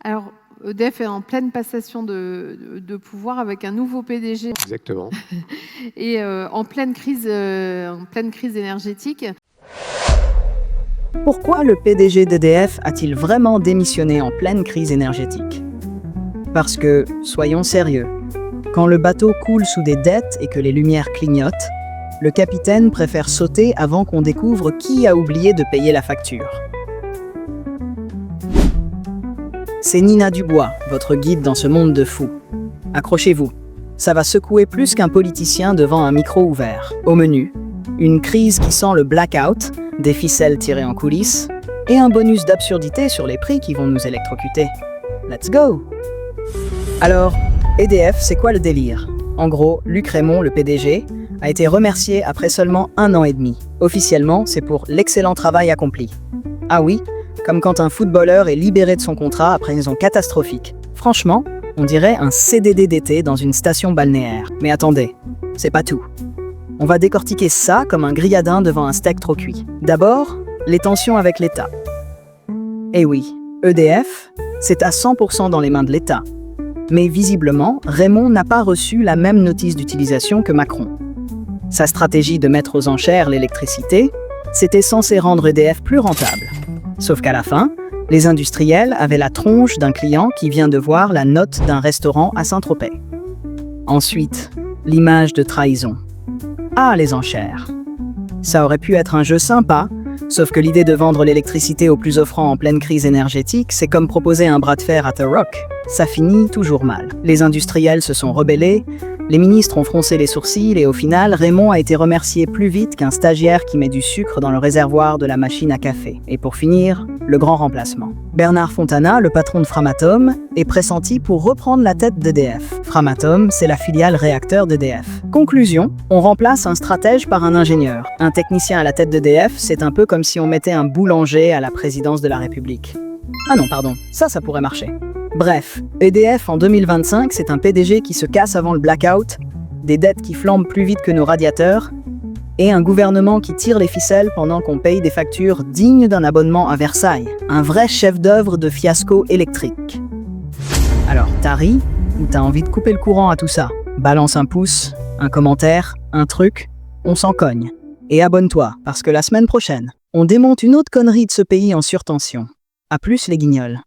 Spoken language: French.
Alors, EDF est en pleine passation de pouvoir avec un nouveau PDG. Exactement. Et en pleine crise énergétique. Pourquoi le PDG d'EDF a-t-il vraiment démissionné en pleine crise énergétique? Parce que, soyons sérieux, quand le bateau coule sous des dettes et que les lumières clignotent, le capitaine préfère sauter avant qu'on découvre qui a oublié de payer la facture. C'est Nina Dubois, votre guide dans ce monde de fous. Accrochez-vous, ça va secouer plus qu'un politicien devant un micro ouvert. Au menu, une crise qui sent le blackout, des ficelles tirées en coulisses, et un bonus d'absurdité sur les prix qui vont nous électrocuter. Let's go! Alors, EDF, c'est quoi le délire? En gros, Luc Rémont, le PDG, a été remercié après seulement 1 an et demi. Officiellement, c'est pour l'excellent travail accompli. Ah oui, comme quand un footballeur est libéré de son contrat après une saison catastrophique. Franchement, on dirait un CDD d'été dans une station balnéaire. Mais attendez, c'est pas tout. On va décortiquer ça comme un grilladin devant un steak trop cuit. D'abord, les tensions avec l'État. Eh oui, EDF, c'est à 100% dans les mains de l'État. Mais visiblement, Rémont n'a pas reçu la même notice d'utilisation que Macron. Sa stratégie de mettre aux enchères l'électricité, c'était censé rendre EDF plus rentable. Sauf qu'à la fin, les industriels avaient la tronche d'un client qui vient de voir la note d'un restaurant à Saint-Tropez. Ensuite, l'image de trahison. Ah, les enchères. Ça aurait pu être un jeu sympa, sauf que l'idée de vendre l'électricité aux plus offrants en pleine crise énergétique, c'est comme proposer un bras de fer à The Rock. Ça finit toujours mal. Les industriels se sont rebellés, les ministres ont froncé les sourcils et au final, Rémont a été remercié plus vite qu'un stagiaire qui met du sucre dans le réservoir de la machine à café. Et pour finir, le grand remplacement. Bernard Fontana, le patron de Framatome, est pressenti pour reprendre la tête d'EDF. Framatome, c'est la filiale réacteur d'EDF. Conclusion, on remplace un stratège par un ingénieur. Un technicien à la tête d'EDF, c'est un peu comme si on mettait un boulanger à la présidence de la République. Ah non, pardon, ça pourrait marcher. Bref, EDF en 2025, c'est un PDG qui se casse avant le blackout, des dettes qui flambent plus vite que nos radiateurs, et un gouvernement qui tire les ficelles pendant qu'on paye des factures dignes d'un abonnement à Versailles. Un vrai chef-d'œuvre de fiasco électrique. Alors, t'as ri ou t'as envie de couper le courant à tout ça? Balance un pouce, un commentaire, un truc, on s'en cogne. Et abonne-toi, parce que la semaine prochaine, on démonte une autre connerie de ce pays en surtension. À plus les guignols.